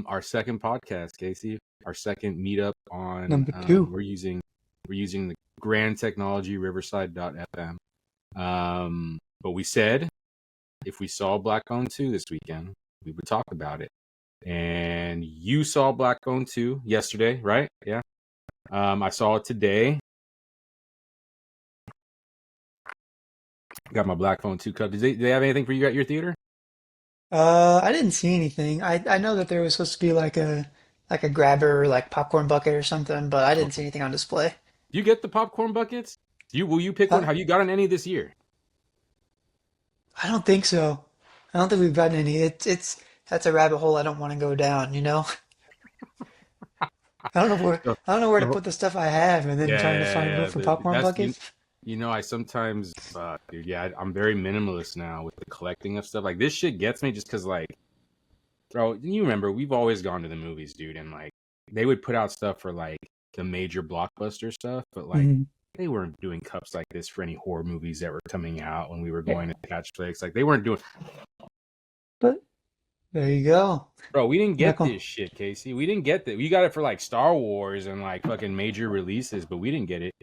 Our second podcast, Casey. Our second meetup on. Number two. We're using the Grand Technology Riverside.fm. But we said if we saw Black Phone 2 this weekend, we would talk about it. And you saw Black Phone 2 yesterday, right? Yeah. I saw it today. Got my Black Phone 2 cup. Did they have anything for you at your theater? I didn't see anything. I know that there was supposed to be like a grabber, like popcorn bucket or something, but I didn't see anything on display. Do you get the popcorn buckets? Will you pick one? Uh, Have you gotten any this year? I don't think so. I don't think we've gotten any. It's that's a rabbit hole I don't want to go down, you know? So, I don't know where to so put the stuff I have and then trying to find room yeah, for popcorn that's buckets. I sometimes, dude, yeah, I'm very minimalist now with the collecting of stuff. Like this shit gets me just because, like, bro, you remember we've always gone to the movies, dude, and like they would put out stuff for like the major blockbuster stuff, but like Mhm. they weren't doing cups like this for any horror movies that were coming out when we were Yeah. going to catch flicks. Like they weren't doing. But there you go. Bro, we didn't Not get going, this shit, Casey. We didn't get that. We got it for like Star Wars and like fucking major releases, but we didn't get it.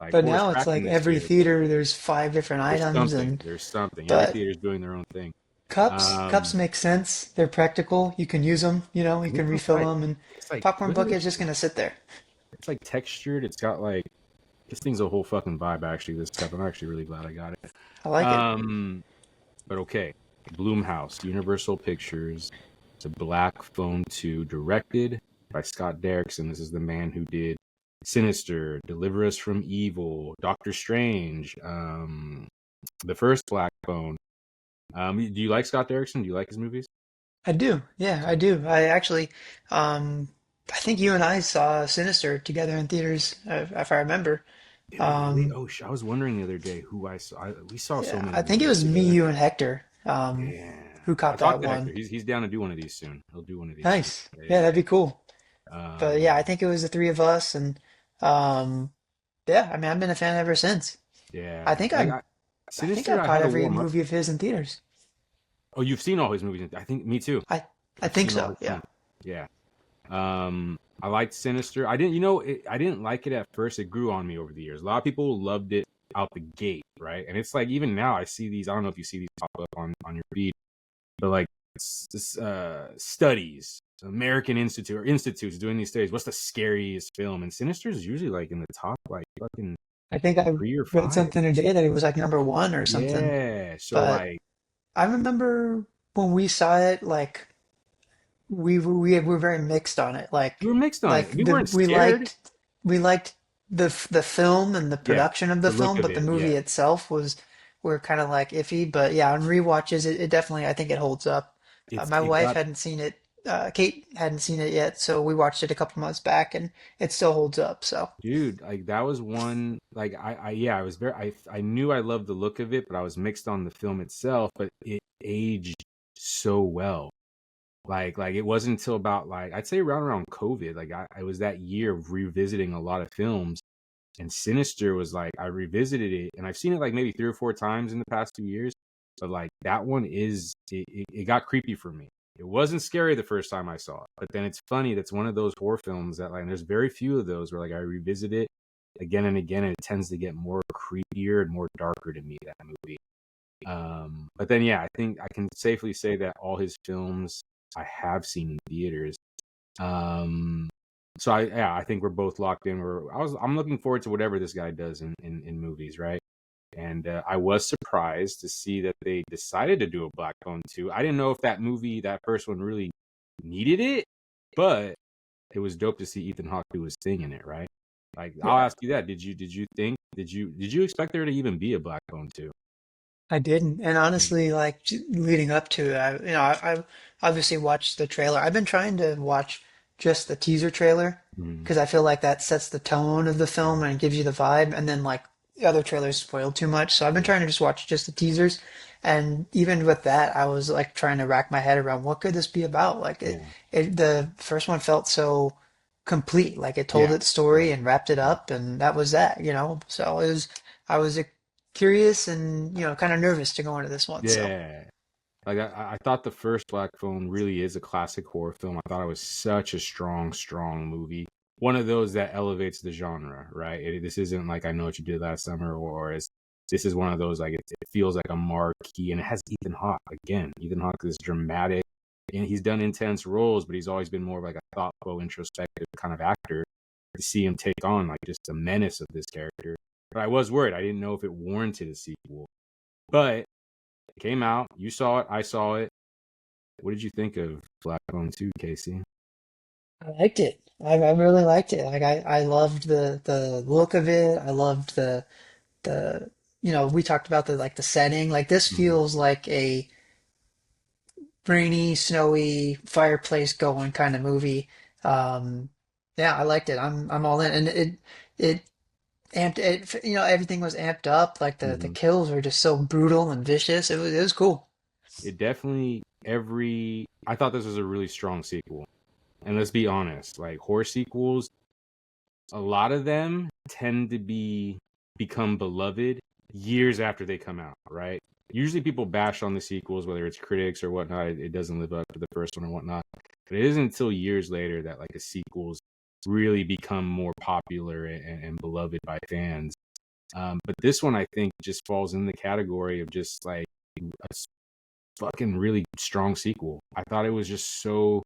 Like but Force now it's Kraken like this every year. theater there's five different There's items something. and There's something. Every but theater's doing their own thing. cups Um, make sense. They're practical. You can use them, you know, you this can one's refill like them and it's like popcorn what is bucket it? is just gonna sit there. It's like textured. It's got like this thing's a whole fucking vibe. Actually, this stuff. I'm actually really glad I got it. I like it. Um, but okay, Bloomhouse, Universal Pictures. It's a Black Phone 2, directed by Scott Derrickson. This is the man who did Sinister, Deliver Us from Evil, Doctor Strange, the first Black Phone. Do you like Scott Derrickson? Do you like his movies? I do. Yeah, I do. I actually, um, I think you and I saw Sinister together in theaters, if I remember. Did we really? Um, Oh, I was wondering the other day who I saw. We saw so yeah, many I think it movies was me, together. you, and Hector, Yeah, who I caught that talked to one. Hector. He's down to do one of these soon. He'll do one of these soon. Nice. Yeah, Yeah, that'd be cool. yeah. But yeah, I think it was the three of us, and um, yeah, I mean, I've been a fan ever since. I Yeah. think Like I think Sinister, I've I caught had to every warm up. movie of his in theaters. Oh, you've seen all his movies. I think me too. I I I've think seen all so. his Yeah. films. Yeah. I liked Sinister. I didn't like it at first. It grew on me over the years. A lot of people loved it out the gate, right? And it's like even now I see these. I don't know if you see these pop up on your feed, but like studies, American Institute or institutes doing these studies. What's the scariest film? And Sinister is usually like in the top, like fucking I think I 3 or 5. read something today that it was like number one or something. Yeah. So But like I remember when we saw it, like we were very mixed on it. we were mixed on Like it. We weren't we scared. liked the film and the Yeah. production of The the look film, of but the it. movie Yeah. itself was were kind of like iffy. But yeah, on rewatches, it definitely I think it holds up. My It wife got hadn't seen it. Kate hadn't seen it yet, so we watched it a couple months back, and it still holds up. So Dude, like that was one like I was very I knew I loved the look of it, but I was mixed on the film itself, but it aged so well. Like it wasn't until about like I'd say around COVID, like I was that year of revisiting a lot of films and Sinister was like I revisited it and I've seen it like maybe 3 or 4 times in the past 2 years, but like that one it got creepy for me. It wasn't scary the first time I saw it, but then it's funny that's one of those horror films that like there's very few of those where like I revisit it again and again and it tends to get more creepier and more darker to me that movie. But then yeah, I think I can safely say that all his films I have seen in theaters. Um, so I think we're both locked in. I'm looking forward to whatever this guy does in movies, right? And I was surprised to see that they decided to do a Black Phone 2. I didn't know if that movie, that first one, really needed it, but it was dope to see Ethan Hawke do his thing in it, right? Like I'll yeah, ask you that: did you expect there to even be a Black Phone 2? I didn't. And Mm. honestly, like leading up to it, I obviously watched the trailer. I've been trying to watch just the teaser trailer Mm. because I feel like that sets the tone of the film and gives you the vibe. And then like the other trailers spoil too much. So I've been Yeah, trying to just watch just the teasers. And even with that, I was like trying to rack my head around what could this be about? Like yeah, the first one felt so complete. Like it told yeah, its story and wrapped it up, and that was that, you know. So I was curious and kind of nervous to go into this one. So yeah. Like I thought the first Black Phone really is a classic horror film. I thought it was such a strong, strong movie. One of those that elevates the genre, right? This isn't like I Know What You Did Last Summer, or this is one of those like it feels like a marquee, and it has Ethan Hawke again. Ethan Hawke is dramatic, and he's done intense roles, but he's always been more of like a thoughtful, introspective kind of actor. To see him take on like just the menace of this character, but I was worried. I didn't know if it warranted a sequel, but it came out. You saw it. I saw it. What did you think of Black Phone 2, Casey? I liked it. I really liked it. Like I loved the look of it. I loved the we talked about the like the setting. Like this Mm-hmm. feels like a rainy, snowy, fireplace going kind of movie. Um, yeah, I liked it. I'm all in, and it amped it. Everything was amped up. Like the Mm-hmm. kills were just so brutal and vicious. It was cool. It definitely every. I thought this was a really strong sequel, and let's be honest, like horror sequels, a lot of them tend to become beloved years after they come out, right? Usually people bash on the sequels, whether it's critics or whatnot. It doesn't live up to the first one or whatnot. But it isn't until years later that like a sequels really become more popular and beloved by fans. But this one I think just falls in the category of just like a fucking really strong sequel. I thought it was just so,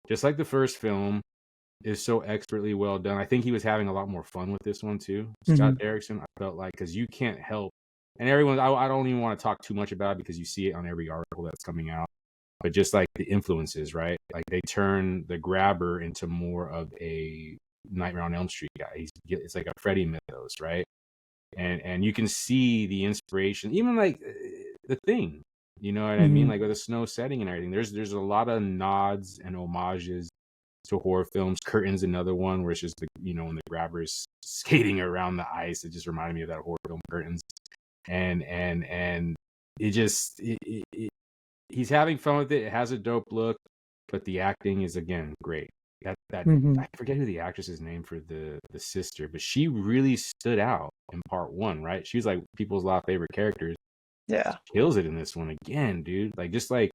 just like the first film, is so expertly well done. I think he was having a lot more fun with this one too. Scott Hmm. Derrickson, I felt like, because you can't help, and everyone, I don't even want to talk too much about it because you see it on every article that's coming out. But just like the influences, right? Like they turn the grabber into more of a Nightmare on Elm Street guy. It's like a Freddy mythos, right? And you can see the inspiration, even like the Thing. You know what I mean? Hmm. Like with the snow setting and everything. There's a lot of nods and homages to horror films. Curtain's another one where it's just when the grabber's skating around the ice. It just reminded me of that horror film Curtains. And it just he's having fun with it. It has a dope look, but the acting is again great. That Hmm. I forget who the actress's name for the sister, but she really stood out in part one, right? She was like people's lot favorite characters. Yeah. Kills it in this one again, dude. Like just like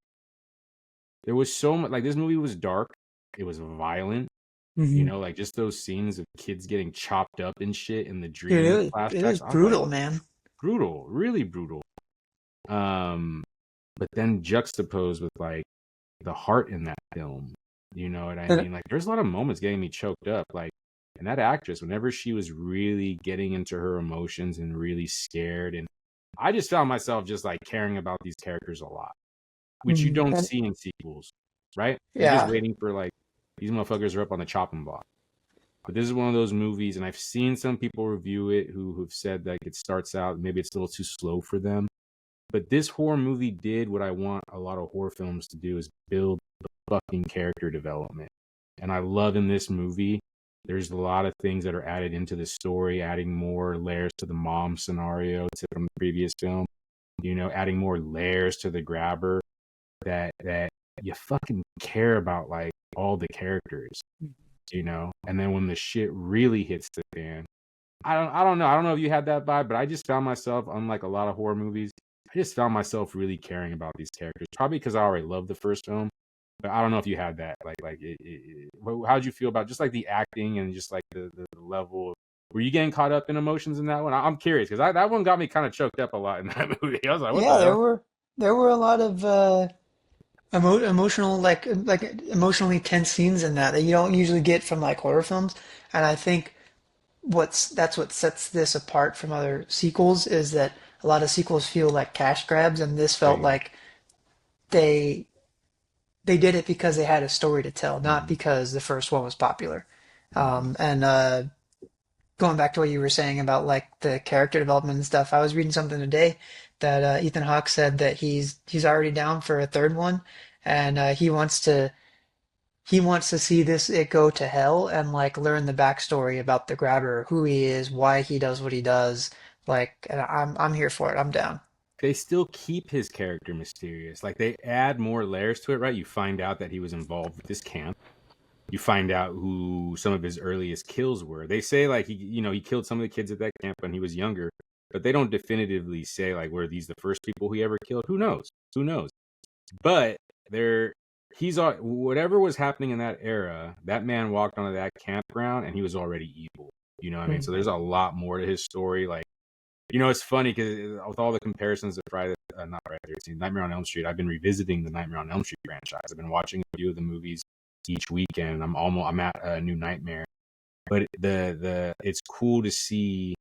there was so much, like this movie was dark. It was violent. Hmm. Like just those scenes of kids getting chopped up and shit in the Dude, dream it was flashbacks. I was like, brutal, man. brutal, really brutal. Um, but then juxtaposed with like the heart in that film. You know what I And mean? Like there's a lot of moments getting me choked up. Like, and that actress, whenever she was really getting into her emotions and really scared, and I just found myself just like caring about these characters a lot, which you don't and see in sequels, right? You're just yeah. waiting for like these motherfuckers are up on the chopping block. But this is one of those movies, and I've seen some people review it who've said like it starts out maybe it's a little too slow for them. But this horror movie did what I want a lot of horror films to do is build the fucking character development. And I love in this movie, there's a lot of things that are added into the story, adding more layers to the mom scenario from the previous film, adding more layers to the grabber that you fucking care about like all the characters, and then when the shit really hits the fan, I don't know if you had that vibe, but I just found myself, unlike a lot of horror movies, I just found myself really caring about these characters, probably because I already loved the first film. But I don't know if you had that, how'd you feel about just like the acting and just like the level of, were you getting caught up in emotions in that one? I'm curious because that one got me kind of choked up a lot in that movie. I was like, what the Yeah, hell? there were a lot of emotional like emotionally tense scenes in that you don't usually get from like horror films. And I think that's what sets this apart from other sequels is that a lot of sequels feel like cash grabs, and this felt Right. like they they did it because they had a story to tell, not Mhm. because the first one was popular. Mhm. And Going back to what you were saying about like the character development and stuff, I was reading something today that Ethan Hawke said that he's already down for a third one, and he wants to see this it go to hell and like learn the backstory about the grabber, who he is, why he does what he does. Like, and I'm here for it. I'm down. They still keep his character mysterious. Like they add more layers to it, right? You find out that he was involved with this camp. You find out who some of his earliest kills were. They say like he killed some of the kids at that camp when he was younger, but they don't definitively say like were these the first people he ever killed. Who knows? Who knows? But there, he's all whatever was happening in that era. That man walked onto that campground, and he was already evil. You know what I mean? Hmm. So there's a lot more to his story. Like, it's funny because with all the comparisons of not Friday the 13th, Nightmare on Elm Street, I've been revisiting the Nightmare on Elm Street franchise. I've been watching a few of the movies each weekend. I'm at a new Nightmare, but it's cool to see.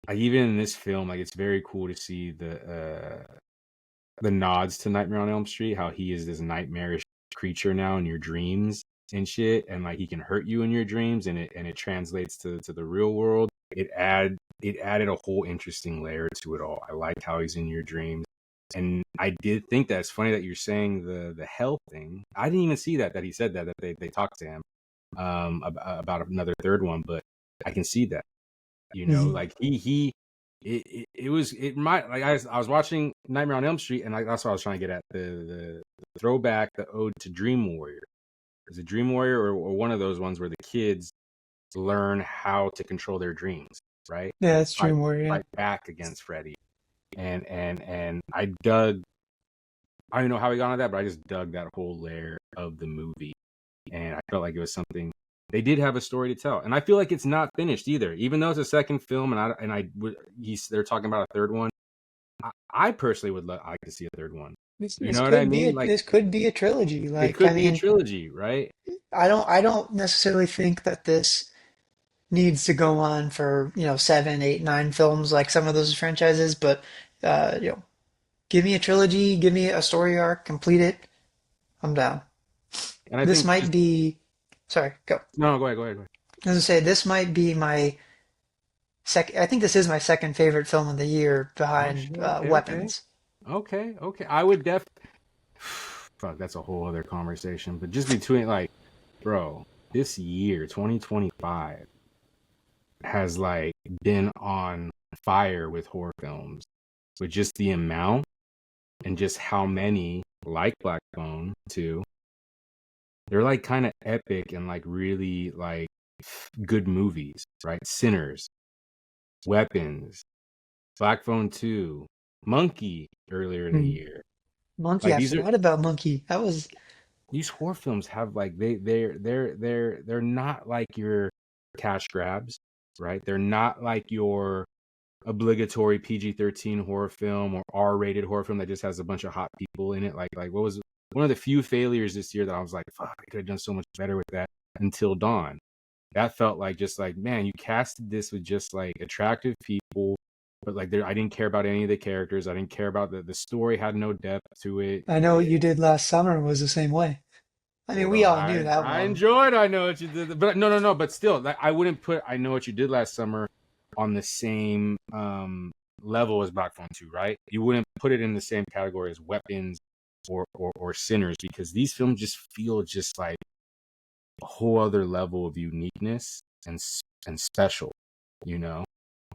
Like even in this film, like it's very cool to see the nods to Nightmare on Elm Street, how he is this nightmarish creature now in your dreams and shit, and like he can hurt you in your dreams, and it translates to the real world. It added a whole interesting layer to it all. I like how he's in your dreams, and I did think that it's funny that you're saying the hell thing. I didn't even see that he said that they talked to him about another third one, but I can see that. Hmm. Like it was it might like I was watching Nightmare on Elm Street, and that's what I was trying to get at the throwback, the ode to Dream Warrior. Is it Dream Warrior or one of those ones where the kids learn how to control their dreams, right? Yeah, And that's Dream Warrior. fight back against Freddy. And I dug. I don't know how we got on that, but I just dug that whole layer of the movie, and I felt like it was something they did have a story to tell, and I feel like it's not finished either. Even though it's a second film, they're talking about a third one. I personally would like to see a third one. This, You this know what I could be mean? Like this could be a trilogy. it Like, I could be a mean, trilogy, right? I don't necessarily think that this needs to go on for, 7, 8, 9 films like some of those franchises, but give me a trilogy, give me a story arc, complete it. I'm down. And I This think might just be, sorry, go. no, go ahead, go ahead, go ahead. As I say, this might be my second. I think this is my second favorite film of the year Oh behind shit, okay, okay, Weapons. okay. I would fuck. That's a whole other conversation. But just between like, bro, this year, 2025, has like been on fire with horror films, with just the amount and just how many, like Black Phone too, they're like kind of epic and like really like good movies, right? Sinners, Weapons, Black Phone 2, Monkey earlier in the Hmm. year. Monkey, Like I these are forgot about Monkey. That was. these horror films have like they're not like your cash grabs, right? They're not like your obligatory PG-13 horror film or R-rated horror film that just has a bunch of hot people in it. Like what was one of the few failures this year that I was like, fuck, I could have done so much better with that. Until Dawn. That felt like just like, man, you casted this with just like attractive people, but like I didn't care about any of the characters. I didn't care about the story had no depth to it. I know what you did last summer was the same way. I mean, we Bro, all knew that I one. enjoyed I Know What You Did, but no, but still, like, I wouldn't put I Know What You Did Last Summer on the same level as Black Phone 2, right? You wouldn't put it in the same category as Weapons or Sinners, because these films just feel just like a whole other level of uniqueness and special, you know?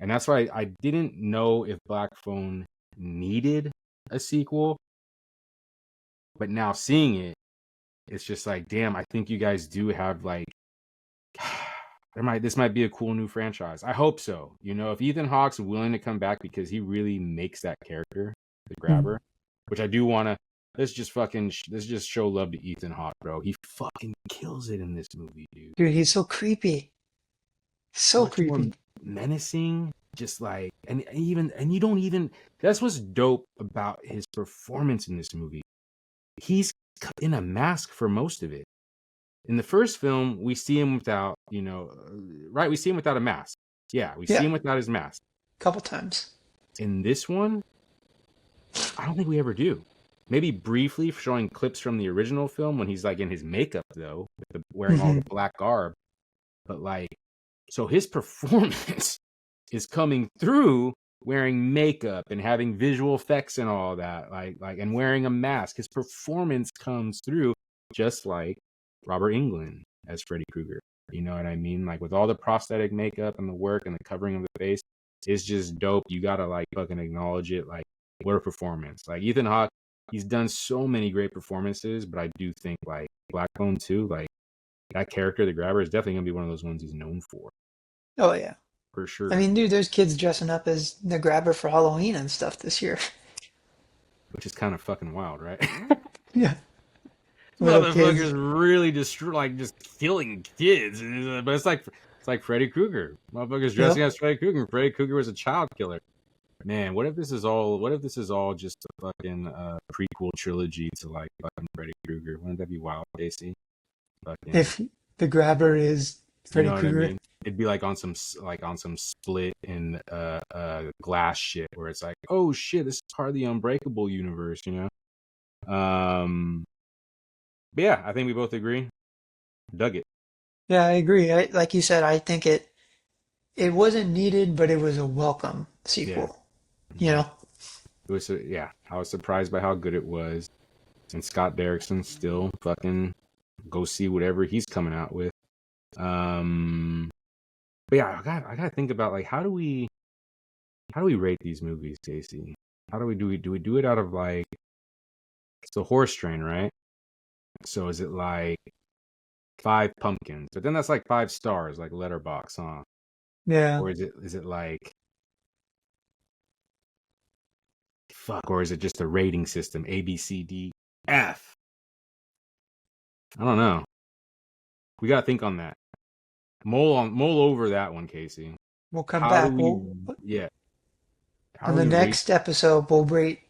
And that's why I didn't know if Black Phone needed a sequel, but now seeing it, it's just like, damn, I think you guys do have like this might be a cool new franchise. I hope so. If Ethan Hawke's willing to come back, because he really makes that character, the Hmm. grabber, which I do want to. Let's just show love to Ethan Hawke, bro. He fucking kills it in this movie, dude. Dude, he's so creepy. So Much more creepy. menacing, just like, and you don't even. That's what's dope about his performance in this movie. He's in a mask for most of it. In the first film, we see him without, right? We see him without a mask. Yeah, we see Yeah, him without his mask. a couple times. In this one, I don't think we ever do. Maybe briefly showing clips from the original film when he's like in his makeup, though, wearing all Hmm. the black garb. But like, so his performance is coming through wearing makeup and having visual effects and all that, and wearing a mask. His performance comes through just like Robert Englund as Freddy Krueger. You know what I mean? Like with all the prosthetic makeup and the work and the covering of the face, it's just dope. You gotta like fucking acknowledge it. Like, what a performance! Like Ethan Hawke, he's done so many great performances, but I do think like Black Phone 2, like that character, the grabber, is definitely gonna be one of those ones he's known Oh yeah. for I sure. mean, dude, there's kids dressing up as the grabber for Halloween and stuff this year. which is kind of fucking wild, right? Yeah. Little Motherfuckers kids. really destroy, like just killing kids, but it's like Freddy Krueger. Motherfuckers dressing Yep. as Freddy Krueger. Freddy Krueger was a child killer. Man, what if this is all? What if this is all just a fucking prequel trilogy to like fucking Freddy Krueger? Wouldn't that be wild, Casey? Fucking, If the grabber is you Freddy know what I Krueger. mean? It'd be like on some split in glass shit where it's like, oh shit, this is part of the Unbreakable universe, you know? But yeah, I think we both agree. Dug it. Yeah, I agree. Like you said, I think it wasn't needed, but it was a welcome Yeah. sequel. You Mhm. know? It was yeah. I was surprised by how good it was, and Scott Derrickson still fucking go see whatever he's coming out with. Um, but yeah, I gotta think about like how do we rate these movies, Casey? How do we do it out of like it's a horse train, right? So is it like 5 pumpkins? But then that's like 5 stars, like Letterbox, huh? Yeah. Or is it like fuck? Or is it just a rating system? A B C D F? I don't know. We gotta think on that. Mull over that one, Casey. We'll come How do back. we yeah? How On do the we rate? next episode, we'll rate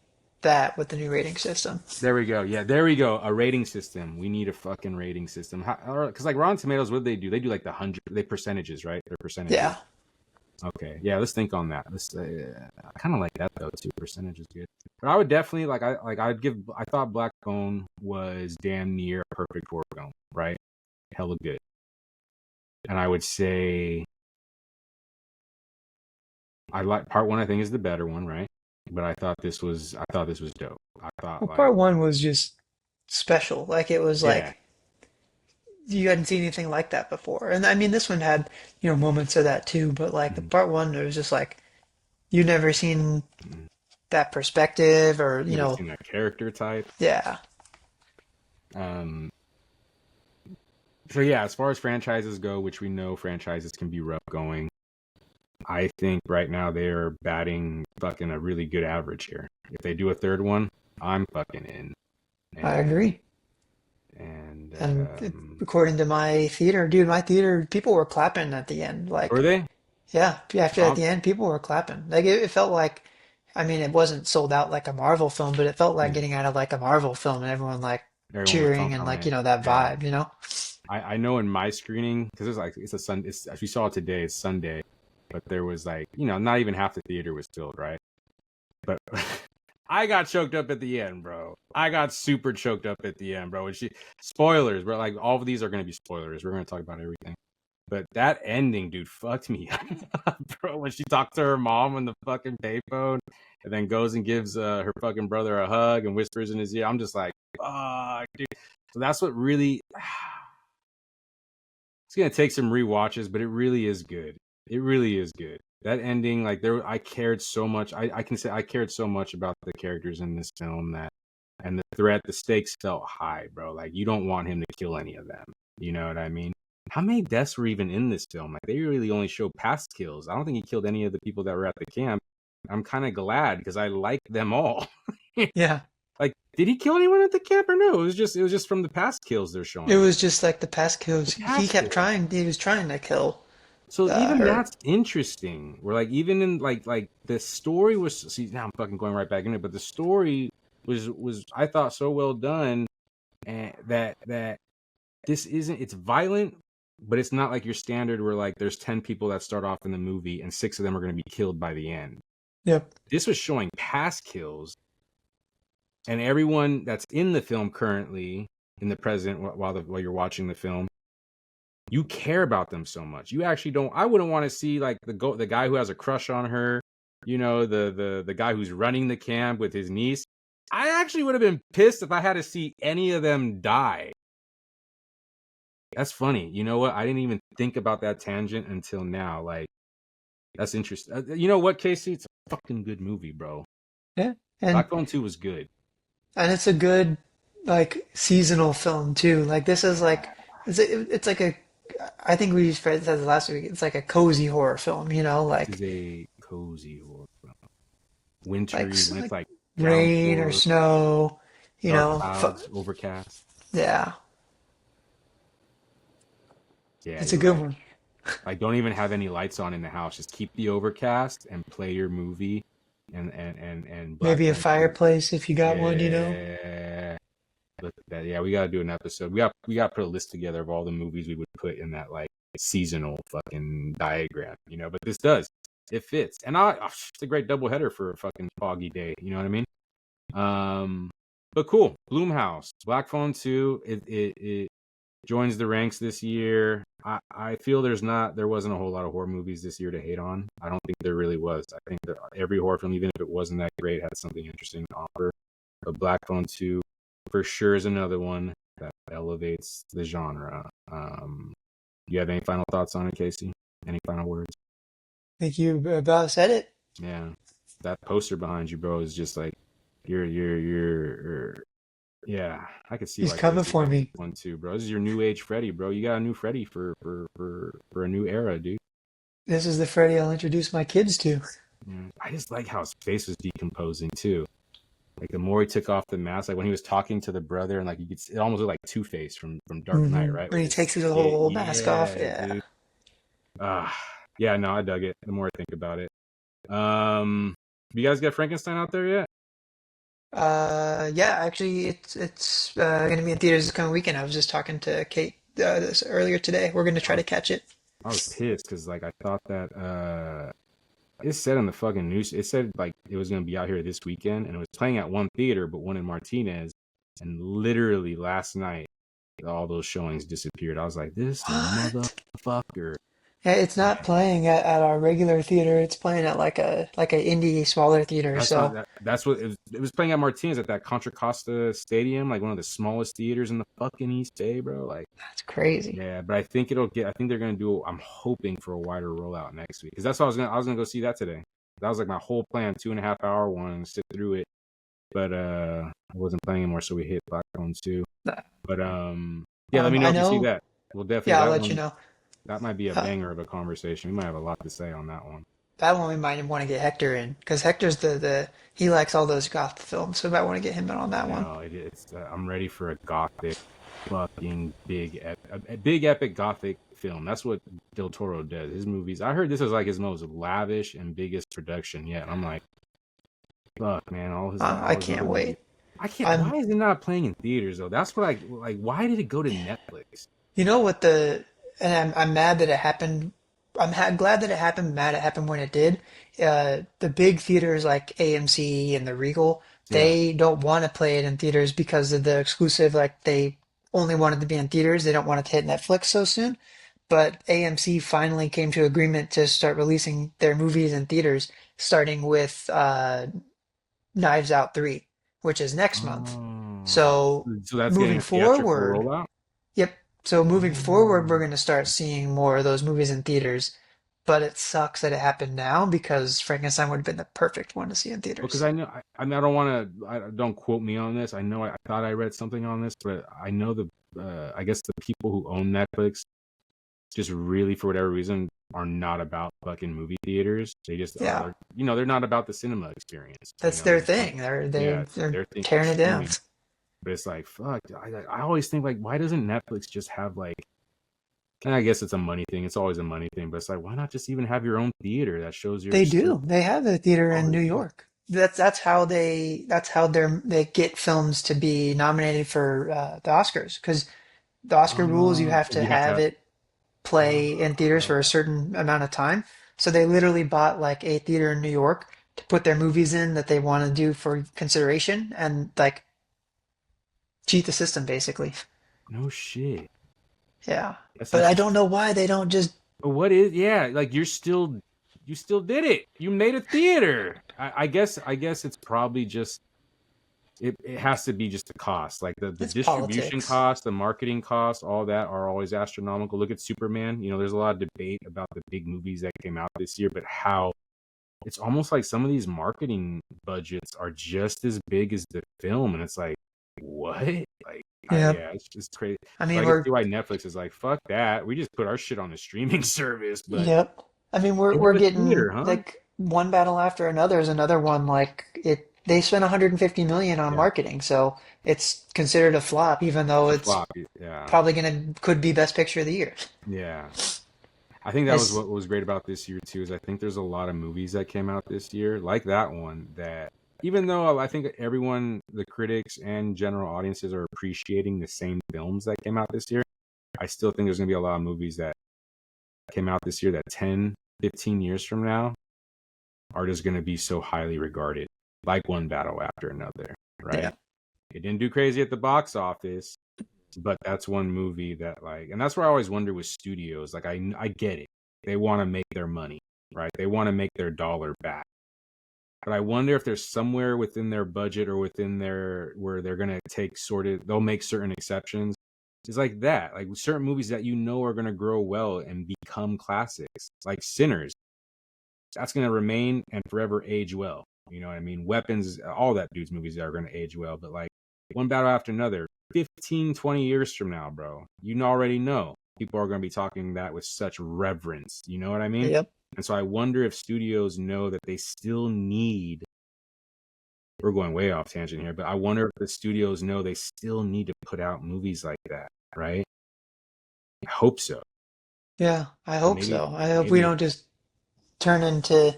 that with the new rating system. There we go. Yeah, there we go. A rating system. We need a fucking rating system. Because like Rotten Tomatoes, what do they do? They do like the hundred, they percentages, right? They're percentages. Yeah. Okay, yeah. Let's think on that. I kind of like that though too. Percentage is good. But I would definitely I'd give. I thought Black Phone was damn near a perfect horror film, right? Hella good. And I would say I like part one. I think is the better one, right? But I thought this was dope. I thought Well, like part one was just special. Like it was yeah, like you hadn't seen anything like that before. And I mean, this one had, moments of that too, but like the mm, part one, it was just like you'd never seen mm. that perspective or, Never seen that character type. yeah. Um, so yeah, as far as franchises go, which we know franchises can be rough going, I think right now they're batting fucking a really good average here. If they do a third one, I'm fucking in. I And agree. and And according to my theater, dude, my theater, people were clapping at the end. were Like, they? yeah, after at Um, the end, people were clapping. Like it felt like, I mean, it wasn't sold out like a Marvel film, but it felt like yeah, getting out of like a Marvel film and everyone like everyone was cheering pumped and on like, it. that Yeah, vibe. I know in my screening because it's a Sun. It's as we saw it today. It's Sunday, but there was like not even half the theater was filled, right? But I got choked up at the end, bro. I got super choked up at the end, bro. When spoilers, bro. Like all of these are gonna be spoilers. We're gonna talk about everything. But that ending, dude, fucked me up, bro. When she talked to her mom on the fucking payphone, and then goes and gives her fucking brother a hug and whispers in his ear, I'm just like, fuck, dude. So that's what really. It's gonna take some rewatches, but it really is good. It really is good. That ending, like I cared so much. I can say I cared so much about the characters in this film and the threat, the stakes felt high, bro. Like you don't want him to kill any of them. You know what I mean? How many deaths were even in this film? Like they really only show past kills. I don't think he killed any of the people that were at the camp. I'm kind of glad because I like them all. Yeah. Like, did he kill anyone at the camp or no? It was just from the past kills they're It showing. was just like the past The kills. past kills. He was trying to kill So even her. that's interesting. Where like even in like the story was see now I'm fucking going right back in it, but the story was I thought so well done and that this isn't it's violent, but it's not like your standard where like there's 10 people that start off in the movie and 6 of them are going to be killed by the end. Yep. This was showing past kills and everyone that's in the film currently in the present while you're watching the film you care about them so much. You actually don't. I wouldn't want to see like the guy who has a crush on her. The guy who's running the camp with his niece. I actually would have been pissed if I had to see any of them die. That's funny. You know what? I didn't even think about that tangent until now. Like that's interesting. You know what, Casey? It's a fucking good movie, bro. Yeah. And Black Phone 2 was good. it's a good like seasonal film too. Like this is like it's like a I think we said this last week. It's like a cozy horror film, This like is a cozy horror film. Wintry when it's like like rain or downpour, snow, you dark know. clouds, overcast. Yeah, Yeah, it's a you're good right. one. Like, don't even have any lights on in the house. Just keep the overcast and play your movie, and Black Maybe a Phone 2. fireplace if you got one, you know. Yeah, look at that. Yeah, we gotta do an episode. We gotta put a list together of all the movies we would put in that like seasonal fucking diagram, you know. But this does, it fits, and it's a great doubleheader for a fucking foggy day. You know what I mean? Um, but cool. Bloomhouse, Black Phone 2. It joins the ranks this year. I feel there wasn't a whole lot of horror movies this year to hate on. I don't think there really was. I think that every horror film, even if it wasn't that great, had something interesting to offer. But Black Phone 2 for sure is another one that elevates the genre. You have any final thoughts on it, Casey? Any final words? I think you about said it. Yeah, that poster behind you, bro, is just like you're yeah, I could see He's why coming Casey for liked this me. one too, bro. This is your new age Freddy, bro. You got a new Freddy for a new era, dude. This is the Freddy I'll introduce my kids to. Yeah. I just like how his face was decomposing too. Like the more he took off the mask, like when he was talking to the brother, and like you could, it almost looked like Two Face from Dark Knight, right? When With he his takes his skit. whole mask off, Yeah, yeah. dude. Ah, yeah, no, I dug it. The more I think about it. You guys got Frankenstein out there yet? Yeah, actually, it's gonna be in theaters this coming weekend. I was just talking to Kate this earlier today. We're gonna I try to was catch it. I was pissed because like I thought that it said on the fucking news, it said like it was gonna be out here this weekend, and it was playing at one theater, but one in Martinez, and literally last night all those showings disappeared. I was like, this What? motherfucker. Yeah, it's not playing at our regular theater. It's playing at like a indie smaller theater. That's not So that. That's what it was playing at Martinez at that Contra Costa Stadium, like one of the smallest theaters in the fucking East Bay, bro. Like, that's crazy. yeah, but I think it'll get. I think they're gonna do. I'm hoping for a wider rollout next week because that's what I was gonna go see that today. That was like my whole plan, 2.5 hour one, sit through it. But I wasn't playing anymore, so we hit Black Phone 2. Uh, But yeah, let me know I if you see know. that. We'll definitely Yeah, I'll that let you one. know. That might be a Uh, banger of a conversation. We might have a lot to say on that one. that one we might want to get Hector in because Hector's the he likes all those goth films, so we might want to get him in on that one. No, it's. I'm ready for a gothic, fucking a big epic gothic film. That's what Del Toro does. His movies. I heard this is like his most lavish and biggest production yet. I'm like, fuck, man. I all his can't other movies. wait. I can't. I'm Why is it not playing in theaters though? That's what I like. Why did it go to Netflix? You know what and I'm mad that it happened. Glad that it happened. Mad it happened when it did. The big theaters like AMC and the Regal, Yeah. they don't want to play it in theaters because of the exclusive. Like they only wanted to be in theaters. They don't want it to hit Netflix so soon. But AMC finally came to agreement to start releasing their movies in theaters, starting with Knives Out 3, which is next month. Oh, So so that's getting moving a theatrical forward. rollout. Yep. So moving forward, we're Oh. going to start seeing more of those movies in theaters. But it sucks that it happened now because Frankenstein would have been the perfect one to see in Because theaters. I know, I mean, I don't want to, don't quote me on this. I know, I thought I read something on this, but I know I guess the people who own Netflix just really, for whatever reason, are not about fucking movie theaters. They just Yeah, are, they're not about the cinema experience. that's their They want, thing. They're yeah, they're they're their thing is tearing it down. streaming. But it's like, fuck, I always think, like, why doesn't Netflix just have, like, and I guess it's a money thing. It's always a money thing, but it's like, why not just even have your own theater that shows your They stuff? do. They have a theater All in New this shit. York. That's how they get films to be nominated for the Oscars because the Oscar rules you have to You have to have have, it play in theaters for a certain amount of time. So they literally bought like a theater in New York to put their movies in that they want to do for consideration and like cheat the system basically. no shit. Yeah. That's But I interesting. don't know why they don't just But yeah, like you still did it. You made a theater. I guess it's probably just, it has to be just the cost. Like the it's distribution politics. cost, the marketing cost, all that are always astronomical. Look at Superman. There's a lot of debate about the big movies that came out this year, but how it's almost like some of these marketing budgets are just as big as the film, and it's like, what? Like, Yeah. yeah, it's just crazy. I So mean I can we're see why Netflix is like, fuck that. We just put our shit on the streaming service, but Yep. I mean you we're have a getting theater, huh? like one battle after another is another one like it they spent 150 million on Yeah, marketing, so it's considered a flop, even though it's a it's flop. Yeah, probably gonna could be best picture of the year. yeah. I think that was As what was great about this year too. Is I think there's a lot of movies that came out this year, like that one. That even though I think everyone, the critics and general audiences, are appreciating the same films that came out this year, I still think there's gonna be a lot of movies that came out this year that 10, 15 years from now are just gonna be so highly regarded, like One Battle After Another, yeah, right? It didn't do crazy at the box office, but that's one movie that like, and that's where I always wonder with studios. Like I get it, they want to make their money, right? They want to make their dollar back. But I wonder if there's somewhere within their budget or within their where they're gonna take sort of they'll make certain exceptions. It's like that, like certain movies that are gonna grow well and become classics, like Sinners. That's gonna remain and forever age well. You know what I mean? Weapons, all that dude's movies are gonna age well, but like One Battle After Another, 15, 20 years from now, bro, you already know people are gonna be talking that with such reverence. You know what I mean? yep, And so I wonder if studios know that they still need, we're going way off tangent here, but I wonder if the studios know they still need to put out movies like that, right? I hope so. yeah. I And hope maybe, so. I hope we maybe, don't just turn into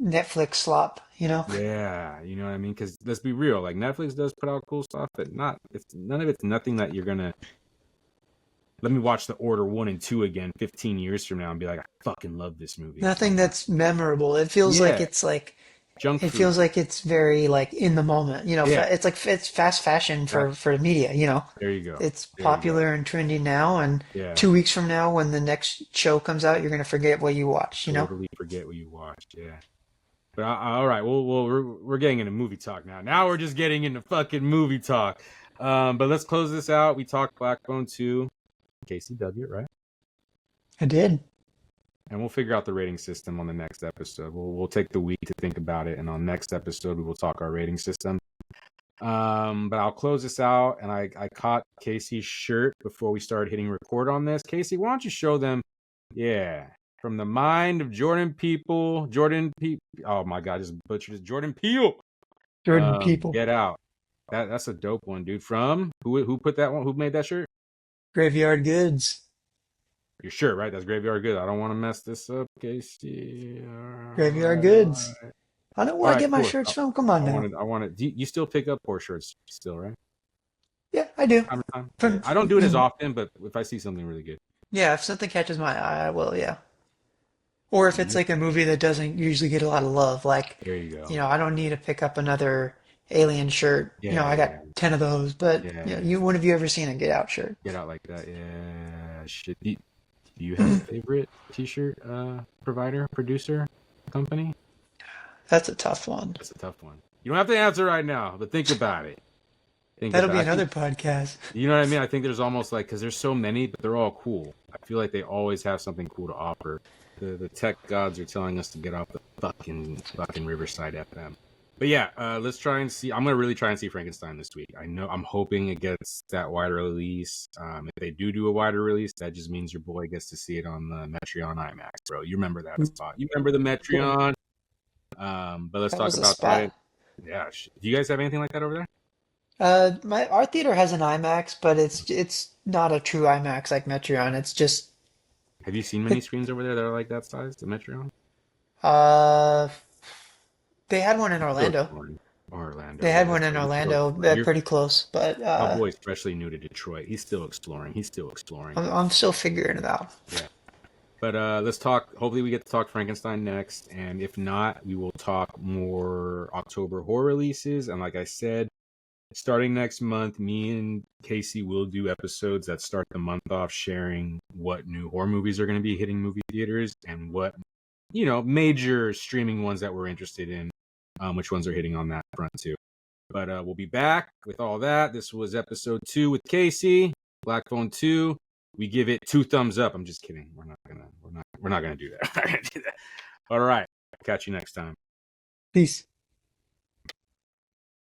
Netflix slop, you know? yeah, you know what I mean? Because let's be real, like Netflix does put out cool stuff, but it's none of it's nothing that you're gonna let me watch The Order 1 and 2 again 15 years from now and be like, I fucking love this movie. Nothing that's memorable. It feels like Yeah, it's like junk it food. feels like it's very like in the moment, you know, Yeah, it's like it's fast fashion that, for media, you know. there you go. It's There you go. popular and trendy now, and Yeah, 2 weeks from now when the next show comes out, you're gonna forget what you watched, you know? totally forget what you watched. Yeah. But all right, well, we're getting into movie talk now. Now we're just getting into fucking movie talk. But let's close this out. We talked Black Phone 2, KCW, right? I did. And we'll figure out the rating system on the next episode. We'll take the week to think about it, and on next episode we will talk our rating system. But I'll close this out, and I caught Casey's shirt before we started hitting record on this. Casey, why don't you show them? Yeah, from the mind of Jordan Peele. Oh my God, I just butchered it. Jordan Peele. Jordan People. Get Out. That's a dope one, dude. From who put that one? Who made that shirt? Graveyard Goods. Your shirt, right? That's Graveyard Good. I don't want to mess this up, Casey. Graveyard Goods. Right. I know All where I right, get my cool. shirts from. Come on now. I wanted. You still pick up poor shirts still, right? Yeah, I do. Time to time. Yeah. From I don't do it as often, but if I see something really good, yeah, if something catches my eye, I will, yeah. Or if it's you, like a movie that doesn't usually get a lot of love, like, there you go. you know, I don't need to pick up another Alien shirt. You know, I got Yeah, 10 of those, but you know, yeah. when have you ever seen a Get Out shirt? Get Out like that. Yeah, shit. Do you have a favorite T-shirt provider, producer, company? That's a tough one. That's a tough one. You don't have to answer right now, but think about it. Think That'll about be it. I think another podcast. you know what I mean. I think there's almost like because there's so many, but they're all cool. I feel like they always have something cool to offer. The tech gods are telling us to get off the fucking Riverside FM. But yeah, let's try and see. I'm gonna really try and see Frankenstein this week. I'm hoping it gets that wider release. If they do a wider release, that just means your boy gets to see it on the Metreon IMAX, bro. You remember that spot? You remember the Metreon? But let's That talk was a about that. spot. Yeah. Do you guys have anything like that over there? My our theater has an IMAX, but it's not a true IMAX like Metreon. It's just Have you seen many it. screens over there that are like that size, the Metreon? Uh, they had one in Still Orlando. exploring. Orlando, They had yeah, one that's in right. He's still Orlando, exploring. pretty close, but My boy's freshly new to Detroit. He's still exploring. He's still exploring. I'm still figuring it out. Yeah. But let's talk. Hopefully, we get to talk Frankenstein next. And if not, we will talk more October horror releases. And like I said, starting next month, me and Casey will do episodes that start the month off sharing what new horror movies are going to be hitting movie theaters and what, major streaming ones that we're interested in, which ones are hitting on that front too. But we'll be back with all that. This was episode 2 with Casey, Black Phone 2. We give it 2 thumbs up. I'm just kidding. We're not gonna do that. All right. Catch you next time. Peace.